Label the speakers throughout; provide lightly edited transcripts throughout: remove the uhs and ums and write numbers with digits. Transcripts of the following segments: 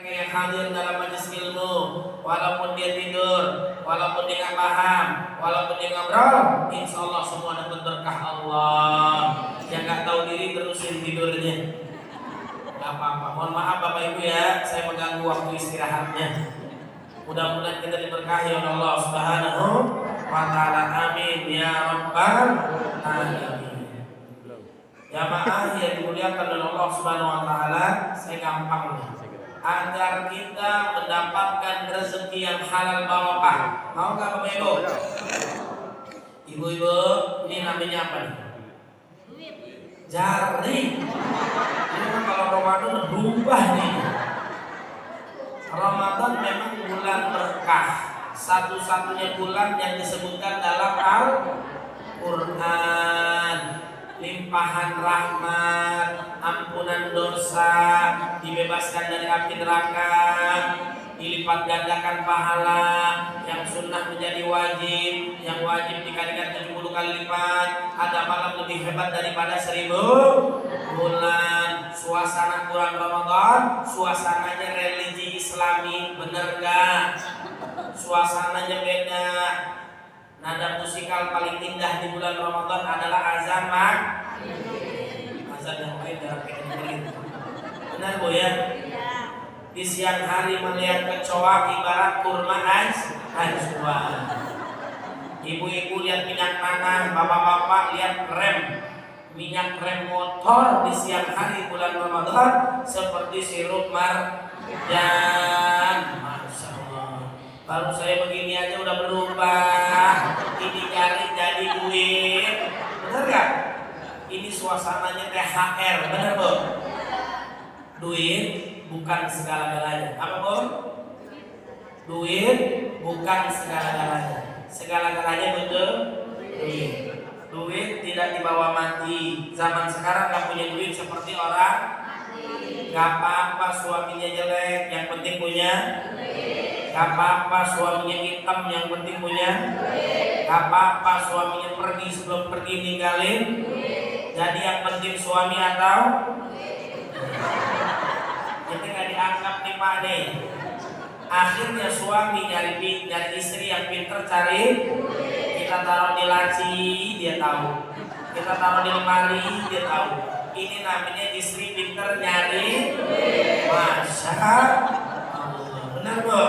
Speaker 1: yang hadir dalam majelis ilmu, walaupun dia tidur, walaupun dia nggak paham, walaupun dia ngobrol, insya Allah semua dapat berkah Allah. Yang nggak tahu diri terusin tidurnya, nggak apa-apa. Mohon maaf Bapak Ibu ya, saya mengganggu waktu istirahatnya. Mudah-mudahan kita diberkahi oleh Allah Subhanahu wa Ta'ala. Amin ya rabbal alamin. Jamaah yang dimuliakan oleh Allah Subhanahu wa Ta'ala, saya gampang nih. Agar kita mendapatkan rezeki yang halal barokah. Mau nggak Bapak Ibu? Ibu-ibu, ini namanya apa nih? Jari. Ini kan kalau Ramadan berubah nih. Ramadan memang bulan berkah, satu-satunya bulan yang disebutkan dalam Al-Quran. Limpahan rahmat, ampunan dosa, dibebaskan dari api neraka, dilipat gandakan pahala, yang sunnah menjadi wajib, yang wajib dikalikan 70 kali lipat. Ada malam lebih hebat daripada 1000 bulan. Suasana bulan Ramadan, suasananya religi Islami, bener gak? Suasananya beda. Nada musikal paling indah di bulan Ramadan adalah azan azan yang lain dalam kedengaran. Benar Bu ya? Di siang hari melihat kecoa ibarat kurma ajwa. Ibu-ibu lihat minyak tanah, bapak-bapak lihat minyak rem motor di siang hari bulan Ramadan seperti sirup marjan. Masya Allah. Baru saya begini aja udah berubah. Ini jadi duit. Bener gak? Ini suasananya THR. Bener Bu? Duit bukan segala-galanya. Apa Bu? Duit bukan segala-galanya. Segala-galanya betul duit. Duit tidak dibawa mati. Zaman sekarang gak punya duit seperti orang mati. Gak apa-apa suaminya jelek, yang penting punya duit. Gak apa-apa suaminya hitam, yang penting punya duit. Gak apa-apa suaminya pergi sebelum pergi ninggalin duit. Jadi yang penting suami atau duit. Jadi gak dianggap nih Pak nih. Akhirnya suami nyari istri yang pinter cari duit. Kita taruh di laci, dia tahu. Kita taruh di lemari, dia tahu. Ini namanya istri pinter nyari duit. Masya Allah. Benar Bu?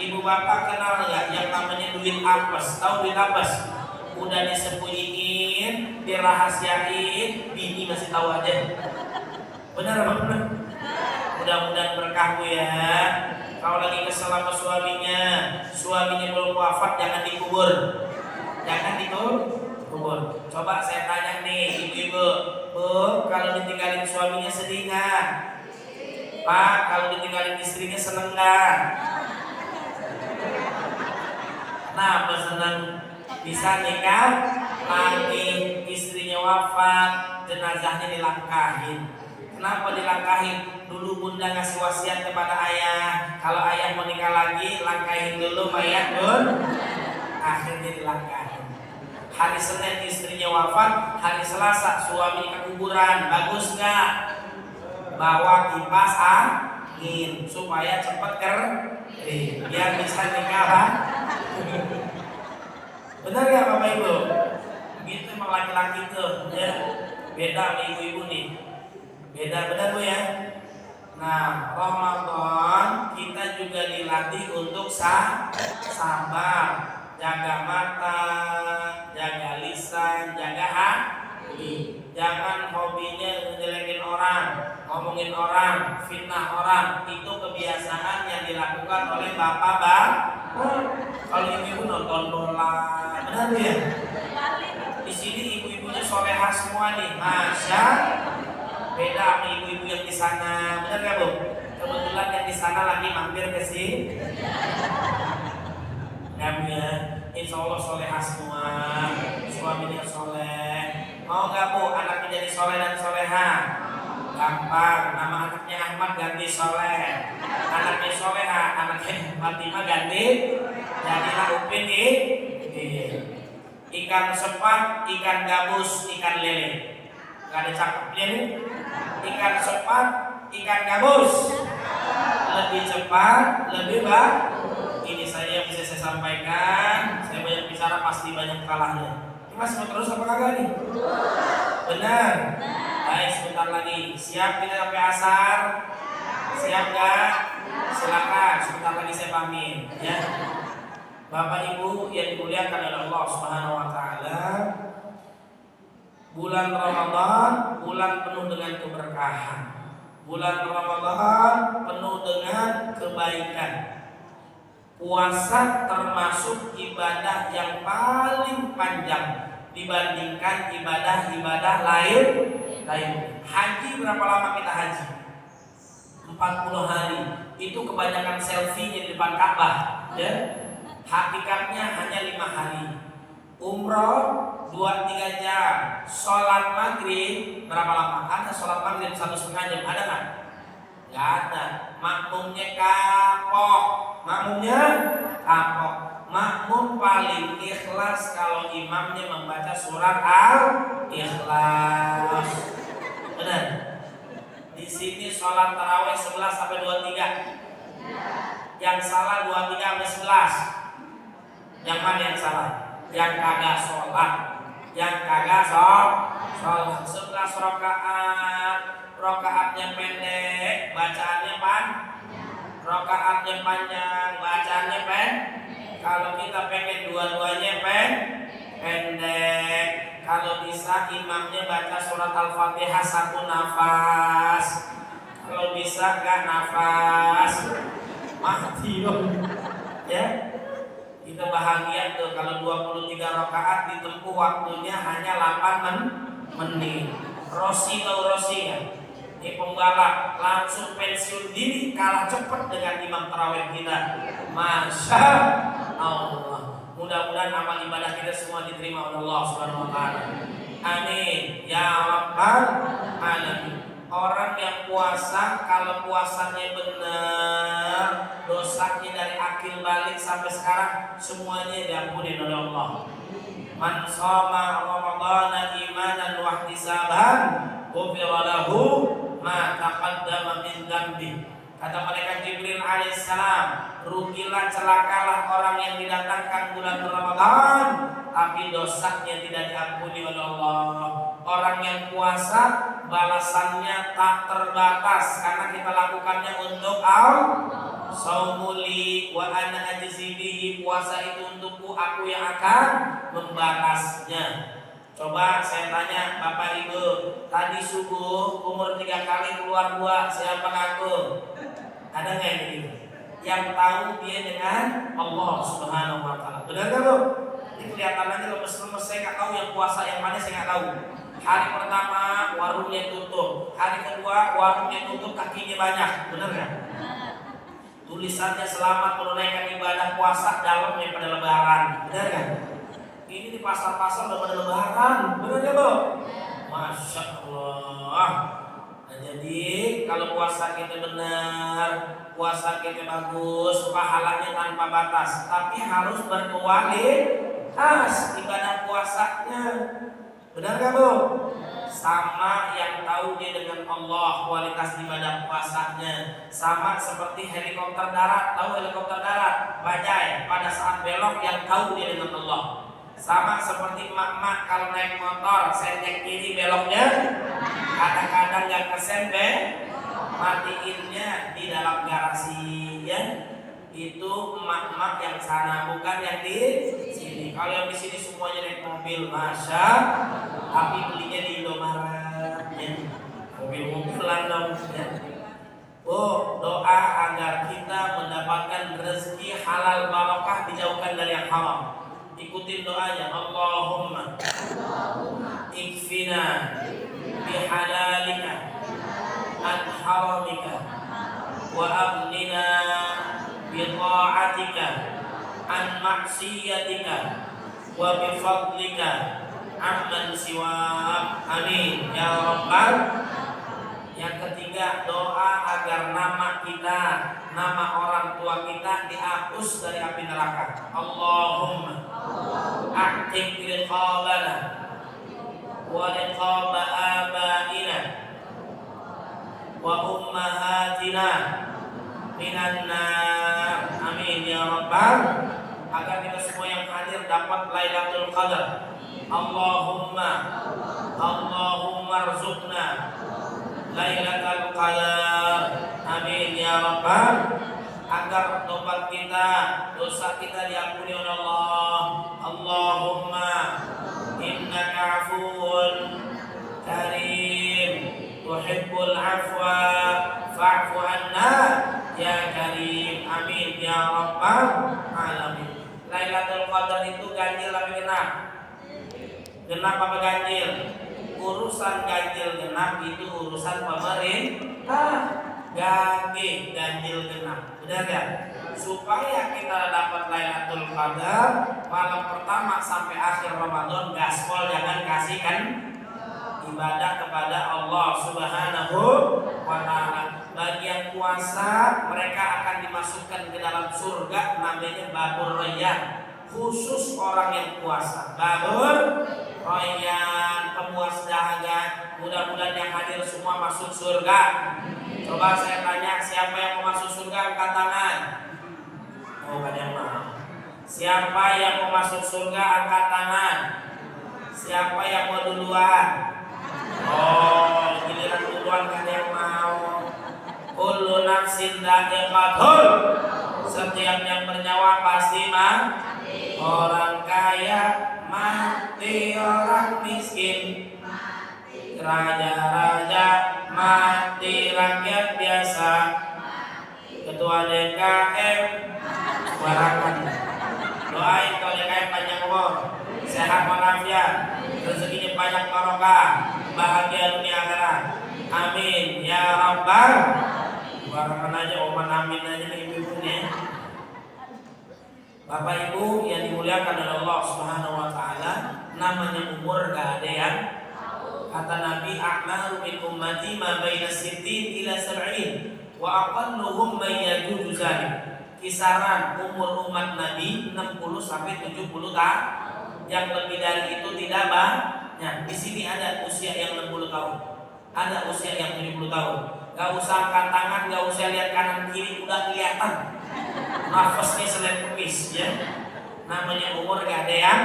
Speaker 1: Ibu bapak kenal nggak yang namanya duit apes? Tahu duit apes? Udah disembunyiin, dirahasiain, bini masih tahu aja. Benar apa benar? Mudah-mudahan berkah Bu ya. Kalau lagi kesel sama suaminya belum wafat, jangan dikubur. Jangan dikubur. Coba saya tanya nih ibu-ibu, Bu, kalau ditinggalin suaminya sedih nggak? Pak, kalau ditinggalin istrinya seneng nggak? Kenapa seneng? Bisa nikah lagi, istrinya wafat, jenazahnya dilangkahin. Kenapa dilangkahin? Dulu bunda ngasih wasiat kepada ayah, kalau ayah mau nikah lagi, langkahin dulu mayat bun. Akhirnya dilangkahin. Hari Senin istrinya wafat, hari Selasa suami ke kuburan. Bagus nggak? Bawa kipas angin supaya cepet kering, biar bisa nikah. Benar nggak Bapak Ibu? Begitu emang laki-laki tuh ya. Beda sama ibu-ibu nih. Beda benar Bu ya. Nah, Ramadan kita juga dilatih untuk sabar, jaga mata, jaga lisan, jaga hati. Jangan hobinya ngejelekin orang, ngomongin orang, fitnah orang. Itu kebiasaan yang dilakukan oleh bapak-bapak. Kalau ibu-ibu nonton bola, benar ya? Di sini ibu-ibunya solehah semua nih, Masya. Beda sama ibu-ibu yang di sana, benar gak Bu? Kebetulan yang di sana lagi mampir ke sini. Ya Bu ya, insya Allah solehah semua, suaminya soleh. Mau gak Bu anaknya jadi soleh dan solehah? Gampang, nama anaknya Ahmad ganti soleh. Anaknya solehah, anaknya Fatimah ganti jadilah Upin ikan sepat, ikan gabus, ikan lele. Gak ada cakepnya nih. Ikan sepat, ikan gabus. lebih cepat, lebih baik. Ini saya yang bisa saya sampaikan. Saya banyak bicara pasti banyak kalahnya. Ini masih mau terus apa kagak nih? Benar. Baik, sebentar lagi. Siap kita sampai asar? Siap gak? Silakan. Sebentar lagi saya pamit. Ya. Bapak Ibu yang dimuliakan oleh Allah Subhanahu Wa Taala. Bulan Ramadan, bulan penuh dengan keberkahan. Bulan Ramadan penuh dengan kebaikan. Puasa termasuk ibadah yang paling panjang dibandingkan ibadah-ibadah lain. Haji berapa lama kita haji? 40 hari. Itu kebanyakan selfie di depan Ka'bah, ya. Hakikatnya hanya 5 hari. Umroh 2-3 jam. Sholat maghrib berapa lama? Ada sholat maghrib 1,5 jam, ada nggak? Nggak ada. Makmumnya kapok. Makmum paling ikhlas kalau imamnya membaca surat Al-Ikhlas. Benar? Di sini sholat tarawih 11 sampai 23. Yang salah 23 sampai 11. Yang mana yang salah? Yang kagak sholat. Sholat 11 rakaat. Rakaatnya pendek, bacaannya rakaatnya panjang, bacaannya Kalau kita pengen dua-duanya pendek. Kalau bisa imamnya baca surat Al-Fatihah 1 nafas. Kalau bisa gak nafas mati dong. Ya. Kita bahagia tuh kalau 23 rakaat ditempuh waktunya hanya 8 menit. Rossi ya. Ini pembalap langsung pensiun dini, kalah cepat dengan imam tarawih kita. Masya Allah. Mudah-mudahan amal ibadah kita semua diterima oleh Allah Subhanahu Wa Taala. Amin ya rabbal alamin. Orang yang puasa, kalau puasanya benar, dosanya dari akil balik sampai sekarang semuanya diampuni oleh Allah. Man shoma ramadhana imanan wa ihtisaban ghufira lahu ma taqaddama min dzambi. Kata malaikat Jibril alaihissalam, rugilah celakalah orang yang didatangkan bulan Ramadan tapi dosanya tidak diampuni oleh Allah. Orang yang puasa balasannya tak terbatas karena kita lakukannya untuk Allah. Saumuli wa ana ajzi bihi, puasa itu untukku, aku yang akan membalasnya. Coba saya tanya Bapak Ibu, tadi subuh umur 3 kali keluar buah, siapa ngaku? Ada nggak yang begitu? Yang tahu dia dengan Allah Subhanahu Wa Taala. Benar nggak Bu? Ini kelihatan aja lemes-lemes, saya nggak tahu yang puasa yang mana, saya nggak tahu. Hari pertama warungnya tutup, hari kedua warungnya tutup, kakinya banyak, benar nggak? Tulisannya selamat menunaikan ibadah puasa dalamnya pada lebaran, benar nggak? Ini di pasar-pasar udah pada lebaran, benar nggak Bu? Masya Allah. Nah, jadi kalau puasa kita benar, puasa kita bagus, pahalanya tanpa batas, tapi harus berkualitas ibadah puasanya. Benar gak Bu? Sama yang tahu dia dengan Allah, kualitas ibadah puasanya sama seperti helikopter darat. Tahu helikopter darat? Bajai pada saat belok yang tahu dia dengan Allah. Sama seperti emak-emak kalau naik motor sendek kiri beloknya, kadang-kadang gak kesendek, matiinnya di dalam garasi, ya. Itu emak-emak yang sana, bukan yang di sini. Kalau yang di sini semuanya naik mobil, masya, tapi belinya di Indomaret, ya. Mobil-mobilan dong, ya. Oh, doa agar kita mendapatkan rezeki halal barokah, dijauhkan dari yang haram. Ikutin doanya, Allahumma ikfina bihalalika an haramika wa aghnina bita'atika an maksiatika wa bifadlika amman siwa. Amin ya rabbal. Yang ketiga, doa agar nama kita, nama orang tua kita dihapus dari api neraka. Allahumma a'tiq riqabana wa riqaba abaina wa ummahatina minan nar. Amin ya rabbal. Agar kita semua yang hadir dapat Lailatul Qadar. Allahumma arzuqna Lailatul Qadar. Amin ya rabbal. Agar tobat kita, dosa kita diampuni oleh Allah. Allahumma innaka afuwun karim tuhibbul afwa fa'fu anna ya karim. Amin ya rabbal alamin. Lailatul Qadar itu ganjil apa genap? Genap apa ganjil? Urusan ganjil genap itu urusan pemerintah. Ganjil genap. Benar ya? Supaya kita dapat Lailatul Qadar malam pertama sampai akhir Ramadan, gaspol jangan kasihkan ibadah kepada Allah Subhanahu wa taala. Bagi yang puasa, mereka akan dimasukkan ke dalam surga namanya Babur Rayyan. Khusus orang yang puasa. Babur Rayyan, pemuas dahaga. Mudah-mudahan yang hadir semua masuk surga. Coba saya tanya, siapa yang mau masuk surga angkat tangan? Oh, ada yang mau. Siapa yang mau masuk surga angkat tangan? Siapa yang mau duluan? Oh, giliran duluan kan yang mau. Kullu nafsin dha'iqatul. Setiap yang bernyawa pasti mati. Orang kaya mati, orang miskin mati, raja-raja mati, rakyat biasa mati, ketua DKM warakan. Doain kalau DKM panjang umur, sehat walafiat, rezekinya banyak barokah, bahagia dunia akhirat. Amin ya rabbal. Warakan aja, oman amin aja ibu-ibunya. Bapak Ibu yang dimuliakan oleh Allah Subhanahu wa taala, namanya umur gak ada yang kata Nabi, a'maru min ummati ma baina sittin ila sab'in wa aqalluhum man yajuzu zalik. Kisaran umur umat Nabi 60 sampai 70 tahun. Yang lebih dari itu tidak banyak. Di sini ada usia yang 60 tahun. Ada usia yang 70 tahun. Gak usah angkat tangan, gak usah lihat kanan kiri, udah kelihatan. Nafasnya selain pepis ya. Namanya umur gak ada yang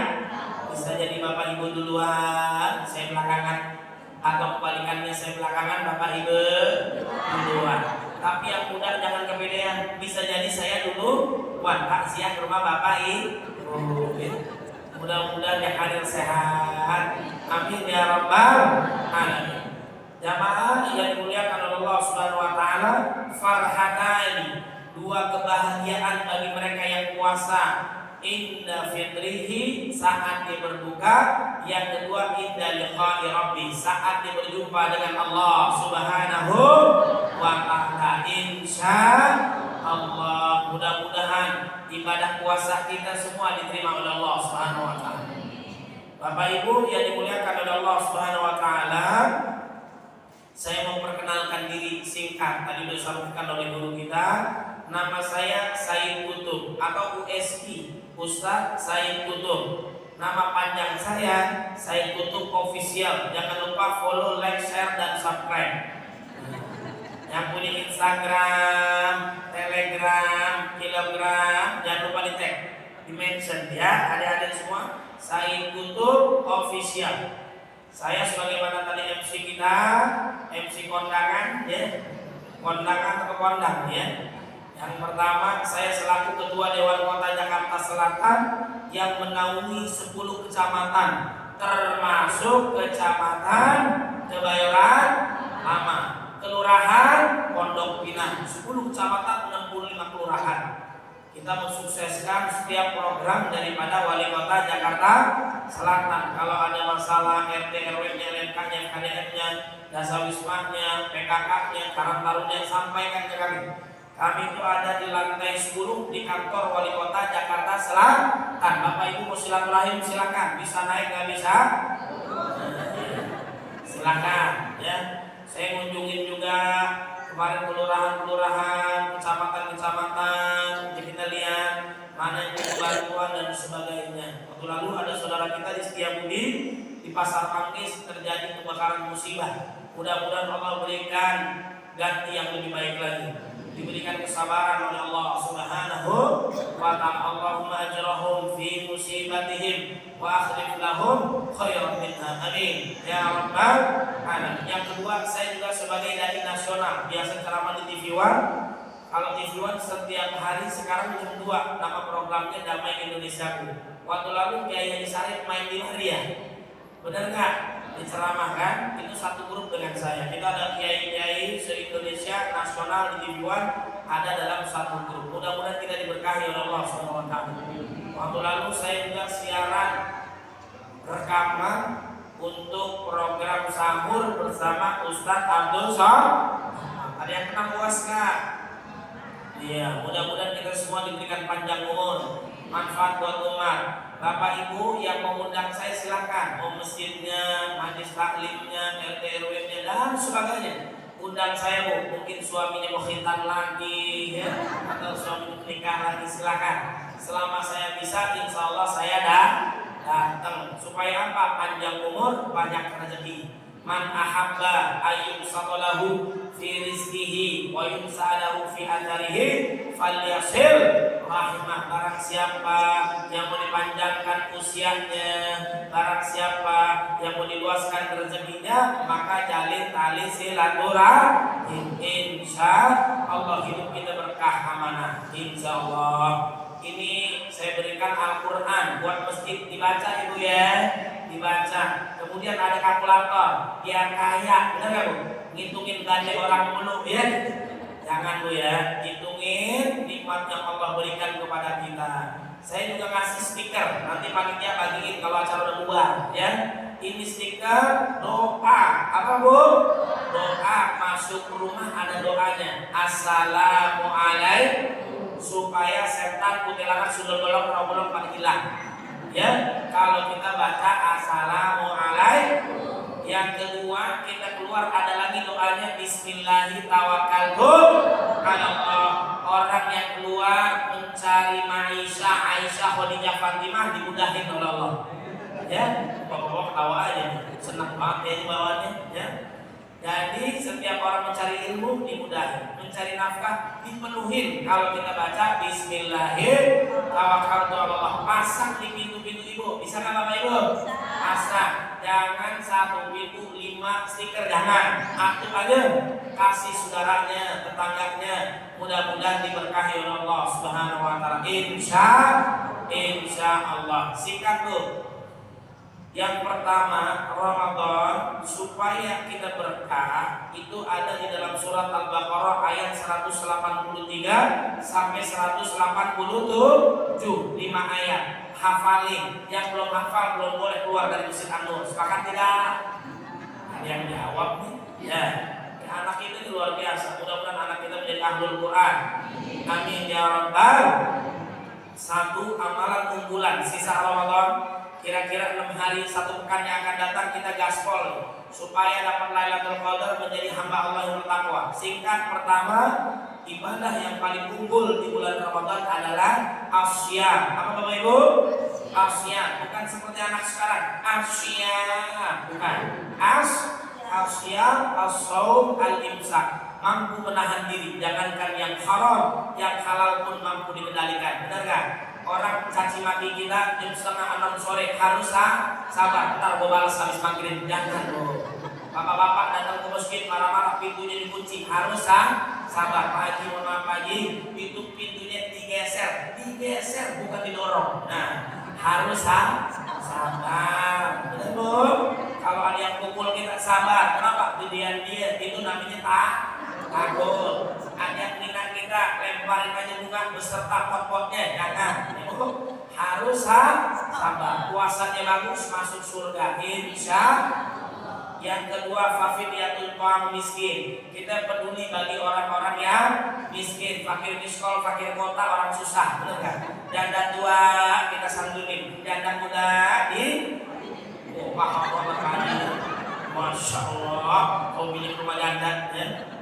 Speaker 1: bisa jadi Bapak Ibu duluan, saya belakangan, atau kebalikannya saya belakangan, Bapak Ibu duluan. Tapi yang muda jangan kepedean, bisa jadi saya duluan. Takziah ke rumah Bapak Ibu ya. Mudah-mudahan yang hadir sehat. Amin ya rabbal alamin. Jamaah yang dimuliakan oleh Allah Subhanahu wa taala, farhatani, dua kebahagiaan bagi mereka yang puasa. Inda fitrihi, saat dia berbuka. Yang kedua, inda liqa'i rabbi, saat dia berjumpa dengan Allah Subhanahu wa ta'ala. Insya Allah, mudah-mudahan ibadah puasa kita semua diterima oleh Allah Subhanahu wa ta'ala. Bapak Ibu yang dimuliakan oleh Allah Subhanahu wa ta'ala, saya mau perkenalkan diri singkat. Tadi sudah disampaikan oleh guru kita. Nama saya Said Kutub atau USI, Ustaz Said Kutub. Nama panjang saya Said Kutub Official. Jangan lupa follow, like, share, dan subscribe. Yang punya Instagram, Telegram, Kilogram, jangan lupa di tag, di mention ya, adik-adik semua. Said Kutub Official. Saya sebagaimana tadi MC kita, MC kondangan ya, kondangan atau kondang ya. Yang pertama, saya selaku Ketua Dewan Kota Jakarta Selatan yang menaungi 10 kecamatan, termasuk Kecamatan Kebayoran Lama, Kelurahan Pondok Pinang, 10 kecamatan, 65 kelurahan. Kita mensukseskan setiap program daripada Wali Kota Jakarta Selatan. Kalau ada masalah RT RW-nya, LMK-nya, KDM-nya, Dasawisma-nya, PKK-nya, Karang Taruna, sampaikan ke kami. Kami itu ada di lantai 10 di kantor Wali Kota Jakarta Selatan. Bapak Ibu mau silaturahim silakan, bisa naik nggak bisa? Silakan ya. Saya ngunjungin juga kemarin kelurahan-kelurahan, kecamatan-kecamatan, jadi kita lihat mana yang butuh bantuan dan sebagainya. Waktu lalu ada saudara kita di Setiabudi di Pasar Manggis terjadi kebakaran musibah. Mudah-mudahan Allah berikan ganti yang lebih baik lagi. diberikan kesabaran oleh Allah Subhanahu wa ta'ala. Allahumma ajrahum fi musibatihim wa akhlif lahum khairan minha, amin ya rabbal alamin. Yang kedua, saya juga sebagai dai nasional, biasa ceramah di TV One. Kalau TV One setiap hari, sekarang jam 2, nama programnya Damai Indonesiaku. Waktu lalu Kiai Haji Sarip main di Maria, benar nggak? Diceramahkan, itu satu grup dengan saya. Kita ada kiai-kiai se-Indonesia nasional di TV One, ada dalam satu grup. Mudah-mudahan kita diberkahi oleh Allah SWT. Waktu lalu saya juga siaran rekaman untuk program sahur bersama Ustadz Abdul Somad. Ada yang kenal UAS nggak? Iya, mudah-mudahan kita semua diberikan panjang umur, manfaat buat umat. Bapak Ibu yang mau undang saya silakan, mau masjidnya, majlis taklimnya, RT RW-nya dan sebagainya. Undang saya Bu, mungkin suaminya mau khitan lagi ya, atau suaminya nikah lagi, silakan. Selama saya bisa, insya Allah saya datang. Supaya apa? Panjang umur, banyak rezeki. Man ahabba ayyub satalahu fi rizkihi wa yumsa'alahu fi atharihi falyasil rahimah. Barang siapa yang mau dipanjangkan usianya, barang siapa yang mau diluaskan rezekinya, maka jalin tali silaturahim. Insya Allah hidup kita berkah amanah, insya Allah. Ini saya berikan Al-Quran buat masjid, dibaca Ibu ya, dibaca. Kemudian ada kalkulator biar kaya, benar nggak Bu? Ngitungin gaji orang mulu ya. Jangan Bu ya, hitungin nikmat yang Allah berikan kepada kita. Saya juga ngasih stiker, nanti panitia bagiin kalau acara udah bubar ya. Ini stiker doa, apa Bu? Doa masuk rumah ada doanya. Assalamualaikum, supaya setan kuntilanak sundel bolong pada hilang. Ya, kalau kita baca assalamualaikum. Yang kedua, kita keluar ada lagi doanya bismillahirrahmanirrahim. Orang yang keluar mencari Aisyah Khadijah Fatimah dimudahin oleh Allah. Ya, bapak-bapak ketawa aja, senang banget ya bawaannya ya. Jadi setiap orang mencari ilmu dimudahin, mencari nafkah dipenuhin. Kalau kita baca Bismillahirrahmanirrahim, pasang di pintu-pintu Ibu. Bisa nggak Bapak Ibu? Pasang. Jangan satu pintu 5 stiker, jangan. Aktif aja, kasih saudaranya, tetangganya. Mudah-mudahan diberkahi oleh Allah Subhanahu Wa Taala. Insya Allah. Singkat tuh. Yang pertama, Ramadan supaya kita berkah itu ada di dalam surat Al-Baqarah ayat 183 sampai 187, 5 ayat. Hafalin. Yang belum hafal belum boleh keluar dari Masjid An-Nur. Sepakat tidak? Ada yang jawab nih. Ya. Anak ini luar biasa. Mudah-mudahan anak kita menjadi ahlul Quran. Amin ya rabbal. Satu amalan unggulan sisa Ramadan. Kira-kira 6 hari 1 pekan yang akan datang kita gaspol supaya dapat Lailatul Qadar menjadi hamba Allah yang bertakwa. Singkat, pertama, ibadah yang paling unggul di bulan Ramadan adalah asyam. Apa Bapak Ibu? Asyam, bukan seperti anak sekarang. Asyam, bukan. Asyam, as-shaum, al-imsak. Mampu menahan diri, jangankan yang haram, yang halal pun mampu dikendalikan. Benar gak? Orang caci maki kita jam 5:30 sore harus sabar. Ntar gue balas habis maghrib. Jangan loh. Bapak-bapak datang ke masjid marah-marah pintunya dikunci, harus sabar. Pak Haji, mohon maaf Pak Haji, pintunya digeser bukan didorong. Nah, harus sabar. Benar Bu? Kalau ada yang pukul kita sabar. Kenapa? Dia itu namanya takut. Ada yang minat kita lemparin aja bunga beserta pot-potnya, jangan. Harus sabar. Puasanya bagus, masuk surga insya. Yang kedua, fafidiyatul qam miskin. Kita peduli bagi orang-orang yang miskin, fakir miskol, fakir kota, orang susah, benar kan? Janda tua kita santunin, janda muda paham banget kali. Masya Allah, kau milik rumah janda ya.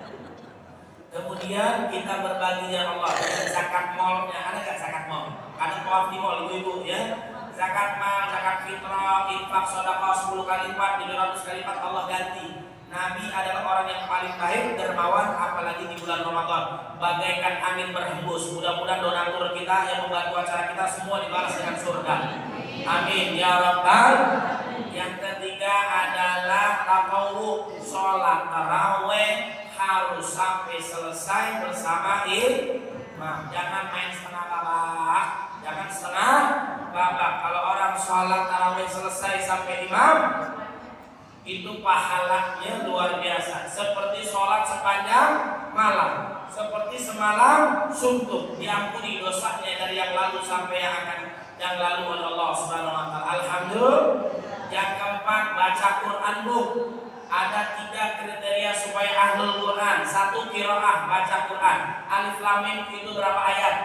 Speaker 1: Kemudian kita berbagi ya Allah dengan zakat malnya. Ada nggak zakat mal? Ada tawaf di mal ibu-ibu ya. Zakat mal, zakat fitrah, infak, sedekah 10 kali lipat, 700 kali lipat Allah ganti. Nabi adalah orang yang paling baik, dermawan, apalagi di bulan Ramadan. Bagaikan angin berhembus. Mudah-mudahan donatur kita yang membantu acara kita semua dibalas dengan surga. Amin ya rabbal. Yang ketiga adalah taqawwu, sholat taraweh harus sampai selesai bersama imam. Jangan main setengah babak, jangan setengah babak. Kalau orang sholat taraweh selesai sampai imam, itu pahalanya luar biasa. Seperti sholat sepanjang malam, seperti semalam suntuk, diampuni dosanya dari yang lalu sampai yang lalu oleh Allah Subhanahu wa taala. Alhamdulillah. Yang keempat, baca Quran, Bu. Ada 3 kriteria supaya ahlul Quran. 1, qiraah, baca Quran. Alif lam mim itu berapa ayat?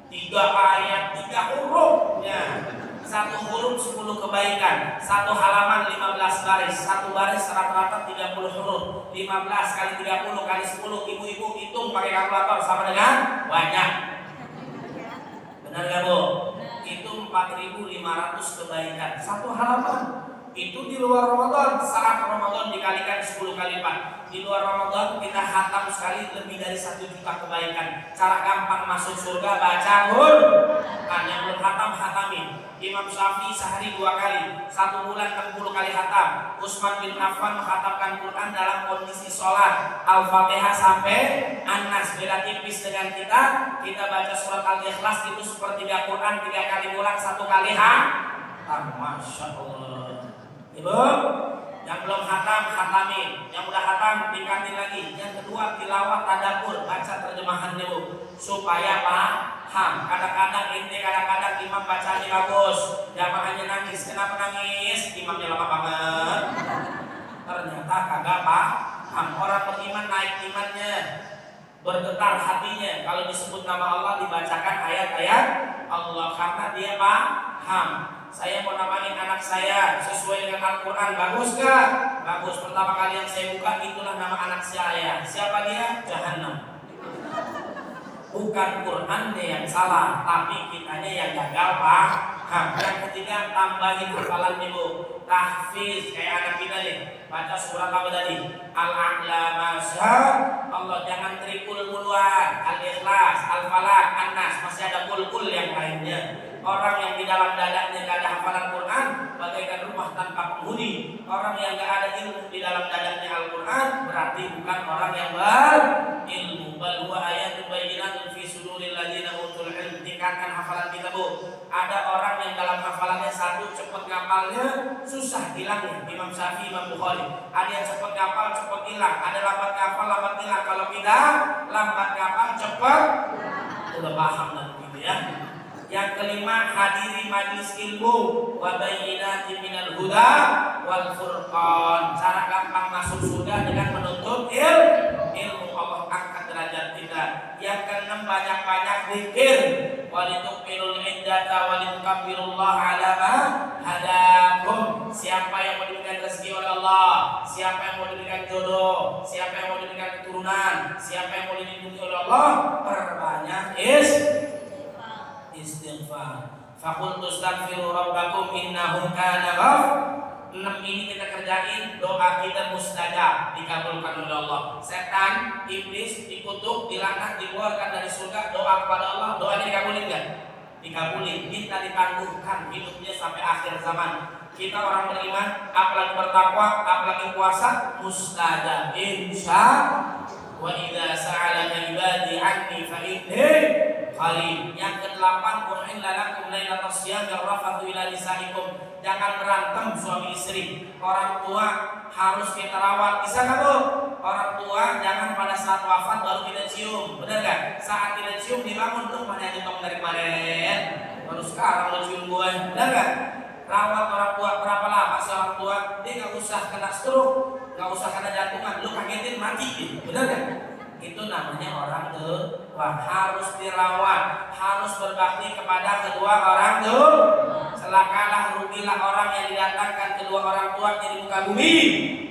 Speaker 1: 3 ayat, 3 huruf. Ya. 1 huruf 10 kebaikan. 1 halaman 15 baris. 1 baris rata-rata 30 huruf. 15 kali 30 kali 10. Ibu-ibu hitung pakai kalkulator sama dengan banyak. Benar gak, Bu? Itu 4.500 kebaikan 1 halaman. Itu di luar Ramadan. Saat Ramadan dikalikan 10 kali lipat. Di luar Ramadan kita khatam sekali lebih dari 1 juta kebaikan. Cara gampang masuk surga, baca Quran. Yang belum khatam, khatamin. Imam Syafi'i sehari 2 kali, 1 bulan 60 kali khatam. Utsman bin Affan menghatamkan Quran dalam kondisi sholat, Al-Fatihah sampai An-Nas. Beda tipis dengan kita baca surat Al-Ikhlas itu sepertiga Quran, 3 kali ulang, 1 kali khatam. Masya Allah. Ibu, yang belum khatam, khatamin. Yang udah khatam, tingkatin lagi. Yang kedua, tilawah tadabbur, baca terjemahannya, Bu, supaya paham. Kadang-kadang imam bacanya bagus, jamaahnya nangis. Kenapa nangis? Imamnya lama banget. Ternyata kagak paham. Orang beriman naik imannya, bergetar hatinya kalau disebut nama Allah, dibacakan ayat-ayat Allah, karena dia paham. Saya mau namain anak saya sesuai dengan Al-Quran, bagus gak? Bagus. Pertama kali yang saya buka, itulah nama anak saya. Siapa dia? Jahannam. Bukan Qurannya yang salah, tapi kitanya yang gagal paham. Yang ketiga, tambahin hafalannya, Bu. Tahfiz, kayak anak kita nih, baca surat apa tadi? Al-A'la, Masya Allah. Jangan tripul muluan. Al-Ikhlas, Al-Falaq, An-Nas. Masih ada kul-kul yang lainnya. Orang yang di dalam dadanya gak ada hafalan Quran, bagaikan rumah tanpa penghuni. Orang yang gak ada ilmu di dalam dadanya Al-Quran, berarti bukan orang yang berilmu. Bal huwa ayatun bayyinatun fi suduril ladzina utul ilm. Tingkatkan hafalan kita, Bu. Ada orang yang dalam hafalannya 1 cepat ngapalnya, susah hilangnya. Imam Syafi'i, Imam Bukhari. Ada yang cepat ngapal, cepat hilang. Ada lambat ngapal, lambat hilang. Kalau kita lambat ngapal, cepat udah paham dan gitu ya. Yang kelima, hadiri majlis ilmu wa bayyinatin minal huda wal furqan. Cara gampang masuk surga dengan menuntut ilmu. Allah angkat derajat kita. Yang keenam, banyak-banyak zikir. Walitukmilul iddata walitukabbirullaha ala ma hadakum. Siapa yang mau diberikan rezeki oleh Allah, siapa yang mau diberikan jodoh, siapa yang mau diberikan keturunan, siapa yang mau dilindungi oleh Allah, perbanyak istighfar. Faqultu astaghfiru rabbakum innahu kana ghafur. 6 ini kita kerjain, doa kita mustajab, dikabulkan oleh Allah. Setan, iblis dikutuk, dilaknat, dikeluarkan dari surga. Doa kepada Allah, doanya dikabulin enggak? Dikabulin. Kita ditangguhkan hidupnya sampai akhir zaman. Kita orang beriman, apalagi bertakwa, apalagi puasa, mustajab insya. Wa idza sa'alaka ibadi anni fa inni qarib. Yang ke-8, uhilla lakum lailatas siyam rafathu ila nisaikum. Jangan berantem suami istri. Orang tua harus kita rawat. Bisa enggak, Bu? Orang tua jangan pada saat wafat baru kita cium. Benar enggak? Saat kita cium dibangun, tuh mana yang ditong dari kemarin, baru sekarang lo cium gue. Benar enggak? Rawat orang tua berapa lama sih orang tua? Dia enggak usah kena stroke, enggak usah kena jantungan, lu kagetin mati. Benar enggak? Itu namanya orang tua, harus dirawat, harus berbakti kepada kedua orang tua. Celakalah, rugilah orang yang didatangkan kedua orang tuanya di muka bumi,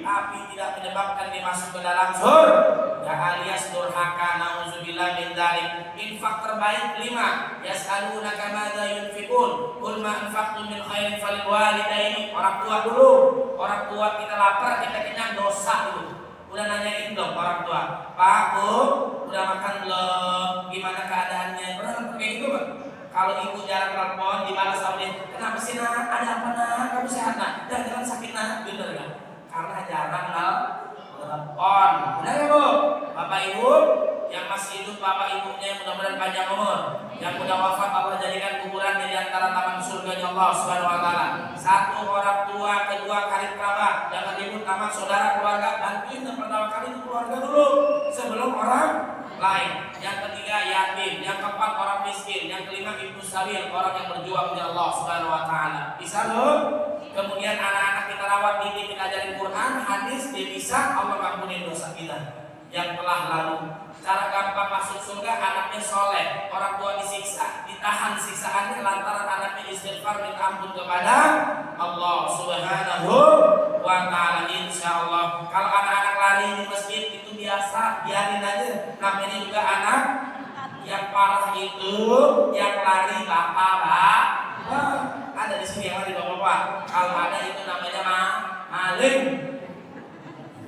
Speaker 1: tapi tidak menyebabkan dia masuk ke dalam surga alias durhaka. Nauzubillah min dzalik. Infak terbaik 5. Yas'alunaka madza yunfiqun qul ma anfaqtum min khairin falil walidaini. Orang tua dulu. orang tua kita lapar, kita kenyang, dosa dulu. Udah nanyain dong orang tua, Pak, Bu, udah makan belum? Gimana keadaannya? Pernah kayak gitu Pak? Kalau ibu jarang telepon, dibalas sama dia, kenapa sih nak? Ada apa nak? Kamu sehat nak? Jangan sakit nak? Bener gak? Karena jarang telepon. Benar ya Bu? Bapak Ibu yang masih hidup, bapak ibunya mudah-mudahan panjang umur. Yang udah wafat Allah jadikan kuburannya di antara taman surganya Allah Subhanahu wa taala. Satu, orang tua, kedua karib kerabat, jangan ribut sama saudara keluarga, bantuin yang pertama kali itu keluarga dulu sebelum orang lain. Yang ketiga yatim, yang keempat orang miskin, yang kelima ibu sabil, orang yang berjuang di Allah Subhanahu wa taala. Bisa loh. Kemudian anak-anak kita rawat, didik, kita ajarin Quran, hadis, dia bisa Allah ampuni dosa kita yang telah lalu. Cara gampang masuk surga, anaknya soleh, orang tua disiksa, ditahan siksaannya lantaran anaknya istighfar minta ampun kepada Allah Subhanahu wa taala. Insyaallah. Kalau anak-anak lari di masjid itu biasa, biarin aja. Namanya juga anak yang parah itu, yang lari bapak. Ada di sini yang lari bapak. Kalau ada itu namanya maling.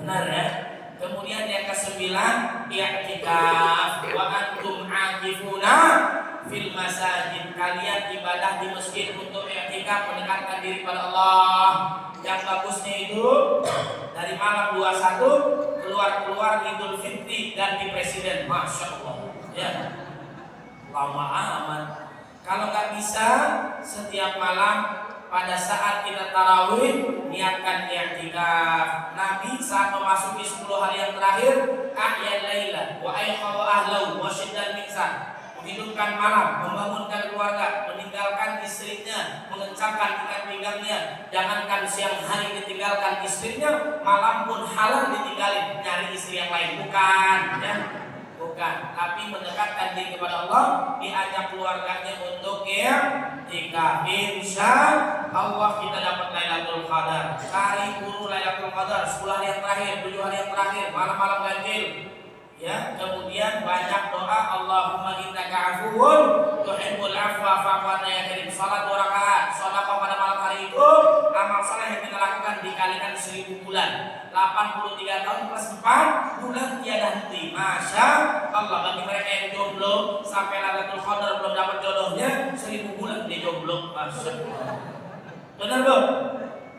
Speaker 1: Benar ya? Kemudian yang kesembilan, i'tikaf wa antum akifuna fil masajid. Kalian ibadah di masjid untuk i'tikaf, mendekatkan diri pada Allah. Yang bagusnya itu dari malam 21 keluar Idul Fitri dan di presiden. Masya Allah. Ya. Lama aman. Kalau nggak bisa setiap malam pada saat kita tarawih niatkan i'tikaf. Nabi saat memasuki 10 hari yang terakhir, ahya laila wa ayqadha ahlahu wa syiddal mizan, menghidupkan malam, membangunkan keluarga, meninggalkan istrinya, mengencangkan ikat pinggangnya. Jangankan siang hari ditinggalkan istrinya, malam pun halal ditinggalin, nyari istri yang lain. Bukan ya, bukan, tapi mendekatkan diri kepada Allah, diajak keluarganya untuk i'tikaf. Insya Allah kita dapat Lailatul Qadar. Cari buru Lailatul Qadar 10 hari yang terakhir, 7 hari yang terakhir, malam-malam ganjil. Ya, kemudian banyak doa, Allahumma innaka afuwun tuhibbul afwa fa'fu anna ya karim. Salat 2 rakaat, sedekah pada malam hari itu, amal saleh yang kita lakukan dikalikan 1000 bulan. 83 tahun plus 4 bulan tiada henti. Masya Allah. Bagi mereka yang jomblo sampai Lailatul Qadar belum dapat jodohnya, 1000 bulan dia jomblo. Masya Allah. Benar belum?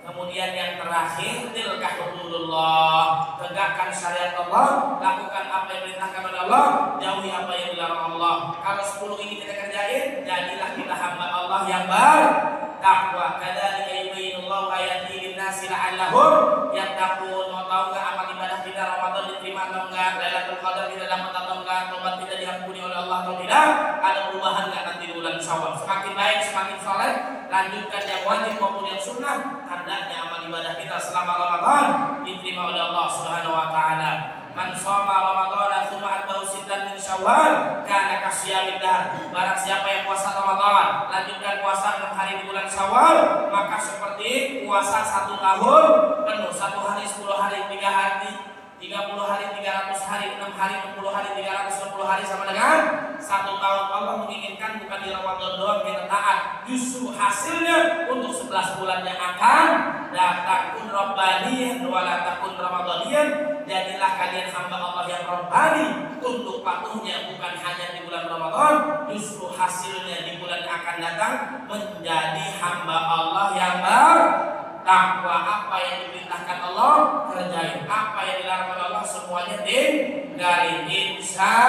Speaker 1: Kemudian yang terakhir, tilkah hududullah, tegakkan syariat Allah, lakukan apa yang diperintahkan oleh Allah, jauhi apa yang dilarang Allah. Kalau 10 ini kita kerjain, jadilah kita hamba Allah yang bertakwa. Kadzalika yubayyinullahu ayatihi lin-nasi la'allahum yattaqun. Mau tahu enggak amal ibadah kita Ramadan diterima atau enggak, Lailatul Qadar kita dapat atau enggak, tobat kita diampuni oleh Allah atau tidak, ada perubahan enggak nanti di bulan Syawal? Semakin baik, semakin saleh, lanjutkan yang wajib maupun yang sunnah, tandanya amal ibadah kita selama Ramadan diterima oleh Allah Subhanahu wa taala. Man shoma Ramadan tsumma atba'ahu sittan min Syawal kana kasyamid dahr. Barang siapa yang puasa Ramadan lanjutkan puasa 6 hari di bulan Syawal, maka seperti puasa 1 tahun penuh. 1 hari 10 hari 3 hari 30 hari 300 hari 6 hari 60 hari 360 hari sama dengan 1 tahun. Allah menginginkan bukan di Ramadan doang kita taat, justru hasilnya untuk 11 bulan yang akan datang. Kun rabbaniyan wa la takun ramadaniyan. Jadilah kalian hamba Allah yang rabbani, untuk patuhnya bukan hanya di bulan Ramadan, justru hasilnya di bulan yang akan datang menjadi hamba Allah yang bertakwa. Apa yang diperintahkan Allah kerjain, apa yang dilarang oleh Allah semuanya tinggalin. Insya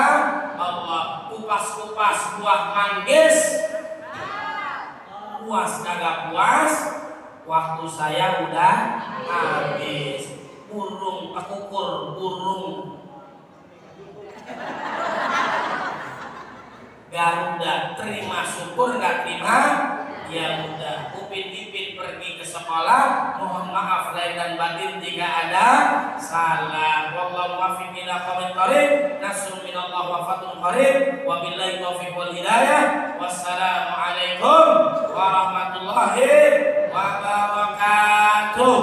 Speaker 1: Allah. Kupas-kupas buah manggis, puas kagak puas, waktu saya udah habis. Burung kekukur, burung Garuda, terima syukur nggak terima, ya udah. Upin Ipin pergi ke sekolah, mohon maaf lahir dan batin jika ada salah. Wallahu muwaffiq ila aqwamit thoriq, nasrun minallah wa fathun qarib, wa billahi taufiq wal hidayah. Wassalamu alaikum warahmatullahi wabarakatuh.